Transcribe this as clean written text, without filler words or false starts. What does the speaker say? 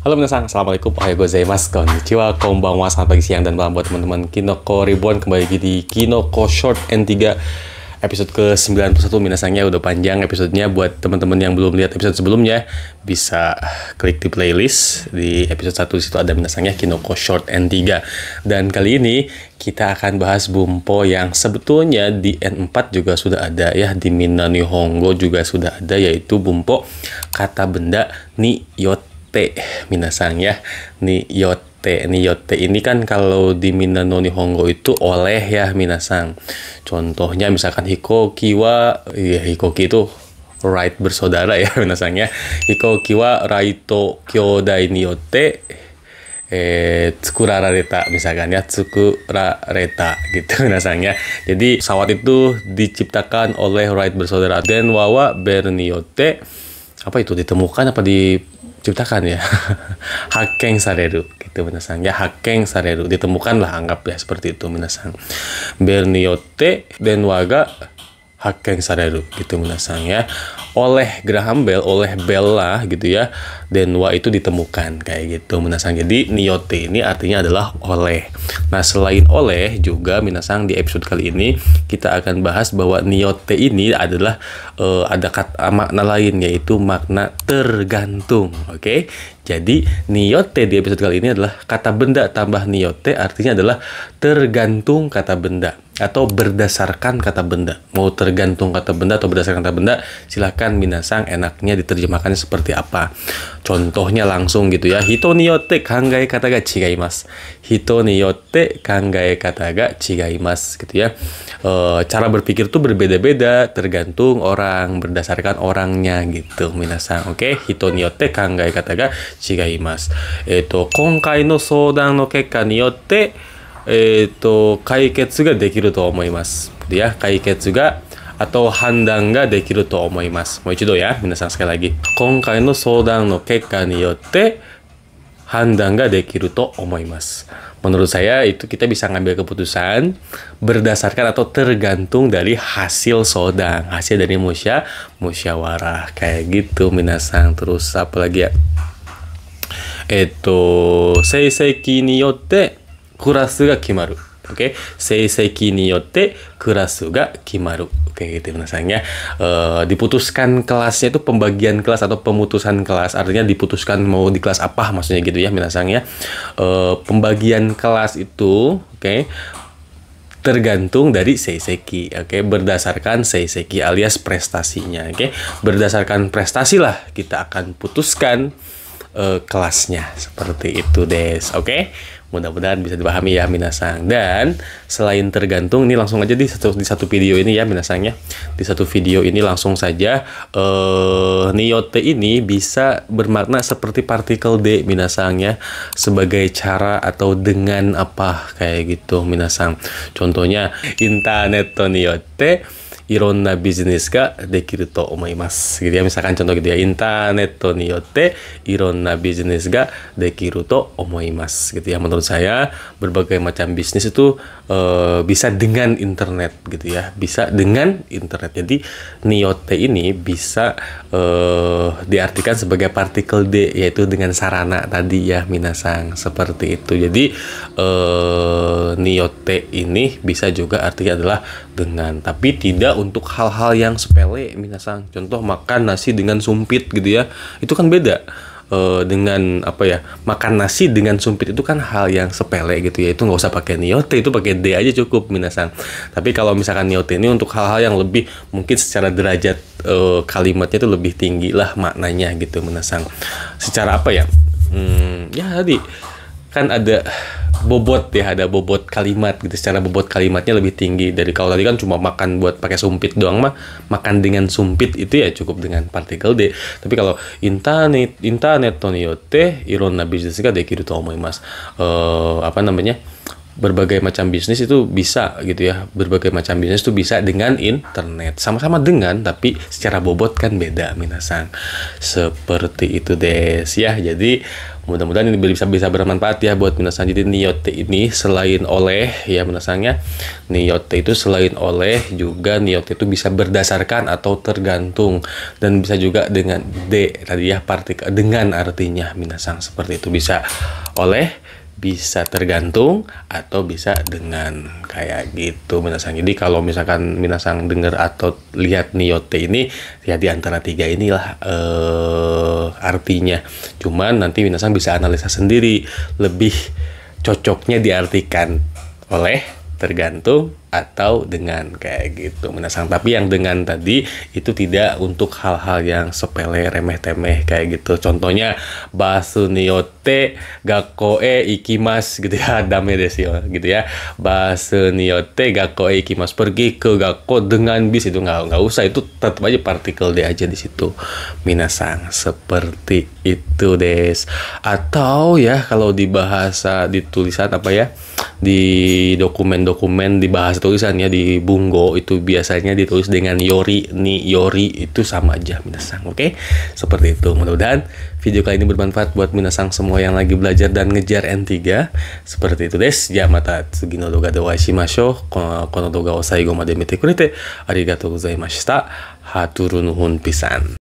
Halo minasan, assalamualaikum, ohayou gozaimasu, konnichiwa, konbanwa, selamat pagi, siang, dan malam buat teman-teman Kinoko Ribuan. Kembali lagi di Kinoko Short N3 episode ke-91. Minasangnya udah panjang episodenya. Buat teman-teman yang belum lihat episode sebelumnya, bisa klik di playlist di episode 1. Situ ada minasangnya Kinoko Short N3. Dan kali ini kita akan bahas bumpo yang sebetulnya di N4 juga sudah ada ya, di Minna Nihongo juga sudah ada, yaitu bumpo kata benda ni yotte. Minasang ya, niyotte ini kan kalau di Minna no Nihongo itu oleh ya minasang. Contohnya misalkan hikoki wa, ya hikoki itu right bersaudara ya minasang ya. Hikoki wa raito kyodai niyotte tsukurarareta misalkan ya, tsukurareta gitu minasang ya. Jadi pesawat itu diciptakan oleh right bersaudara. Den wawa ber niyotte, apa itu, ditemukan apa diciptakan ya? Hakken sareru gitu minasang ya, hakken sareru, ditemukan lah, anggap ya seperti itu minasang. Ber niyotte denwa ga hakken sareru gitu minasang ya. Oleh Graham Bell, oleh Bell lah gitu ya, denwa itu ditemukan kayak gitu minasang. Jadi niyotte ini artinya adalah oleh. Nah, selain oleh juga minasang, di episode kali ini kita akan bahas bahwa niyotte ini adalah ada makna lain, yaitu makna tergantung. Oke? Jadi niyotte di episode kali ini adalah kata benda tambah niyotte, artinya adalah tergantung kata benda atau berdasarkan kata benda. Mau tergantung kata benda atau berdasarkan kata benda, silahkan minasang enaknya diterjemahkannya seperti apa. Contohnya langsung gitu ya. Hito ni yotte kangae kata ga chigaimasu. Hito ni yotte kangae kata ga chigaimasu gitu ya. Cara berpikir itu berbeda-beda tergantung orang, berdasarkan orangnya gitu minasang. Oke, hito ni yotte kangae kata ga chigaimasu. Konkai no soudan no kekka ni yotte 解決ができると思います。Ya, 解決が atau 判断ができると思います。もう一度ya, minasan sekali lagi. 今回の相談の結果によって判断ができると思います。Menurut saya itu kita bisa ngambil keputusan berdasarkan atau tergantung dari hasil sodang, hasil dari musyawarah kayak gitu minasan. Terus apa lagi ya? 成績によってクラスが決まる. Oke, 成績によってクラスが決まる. Oke, gitu minasangnya. Diputuskan kelasnya itu pembagian kelas atau pemutusan kelas. Artinya diputuskan mau di kelas apa maksudnya gitu ya minasangnya. Pembagian kelas itu, oke, tergantung dari seiseki, oke, berdasarkan seiseki alias prestasinya, oke. Berdasarkan prestasi lah kita akan putuskan kelasnya, seperti itu des, oke. Mudah-mudahan bisa dipahami ya minasang. Dan selain tergantung, ini langsung aja di satu video ini ya minasangnya. Di satu video ini langsung saja niyotte ini bisa bermakna seperti partikel D minasangnya, sebagai cara atau dengan apa kayak gitu minasang. Contohnya internet niyotte いろんなビジネスができると思います。Gitu ya, misalkan contoh gitu ya, インターネットによっていろんなビジネスができると思います。Gitu ya, menurut saya berbagai macam bisnis itu bisa dengan internet gitu ya, bisa dengan internet. Jadi niyotte ini bisa diartikan sebagai partikel D, yaitu dengan sarana tadi ya minasang, seperti itu. Jadi niyotte ini bisa juga artinya adalah dengan, tapi tidak untuk hal-hal yang sepele minasang. Contoh makan nasi dengan sumpit gitu ya, itu kan beda dengan apa ya, makan nasi dengan sumpit itu kan hal yang sepele gitu ya, itu nggak usah pakai niyotte, itu pakai D aja cukup minasang. Tapi kalau misalkan niyotte ini untuk hal-hal yang lebih, mungkin secara derajat kalimatnya itu lebih tinggi lah maknanya gitu minasang. Secara apa ya, ya tadi kan ada bobot ya, ada bobot kalimat gitu, secara bobot kalimatnya lebih tinggi dari kalau tadi kan cuma makan buat pakai sumpit doang mah, makan dengan sumpit itu ya cukup dengan partikel D. Tapi kalau internet to niyotte iron na business ga dekiru to omoimasu, apa namanya, berbagai macam bisnis itu bisa gitu ya. Berbagai macam bisnis itu bisa dengan internet. Sama-sama dengan, tapi secara bobot kan beda minasang. Seperti itu des ya. Jadi mudah-mudahan ini bisa bermanfaat ya buat minasang. Jadi niyote ini selain oleh ya minasangnya. Niyote itu selain oleh juga niyote itu bisa berdasarkan atau tergantung, dan bisa juga dengan de tadi ya, partikel dengan artinya minasang. Seperti itu, bisa oleh, bisa tergantung, atau bisa dengan, kayak gitu minasang. Jadi kalau misalkan minasang dengar atau lihat niyote ini ya di antara tiga inilah artinya. Cuman nanti minasang bisa analisa sendiri lebih cocoknya diartikan oleh, tergantung, atau dengan, kayak gitu minasang. Tapi yang dengan tadi itu tidak untuk hal-hal yang sepele remeh-temeh kayak gitu. Contohnya basu niyote gakkoe ikimas gitu ya, dame desu gitu ya. Basu niyote gakkoe ikimas, pergi ke gakko dengan bis, itu nggak usah, itu tetap aja partikel de aja di situ minasang. Seperti itu des. Atau ya kalau di bahasa, di tulisan apa ya, di dokumen-dokumen, di bahasa tulisannya di bungo itu biasanya ditulis dengan yori, ni yori, itu sama aja minasang. Oke, seperti itu. Mudah-mudahan video kali ini bermanfaat buat minasang semua yang lagi belajar dan ngejar N3. Seperti itu des. Ya, mata tsugi no doga de o ai shimashou. Kono doga o saigo made mite kurete arigatou gozaimashita. Hatur nuhun pisan.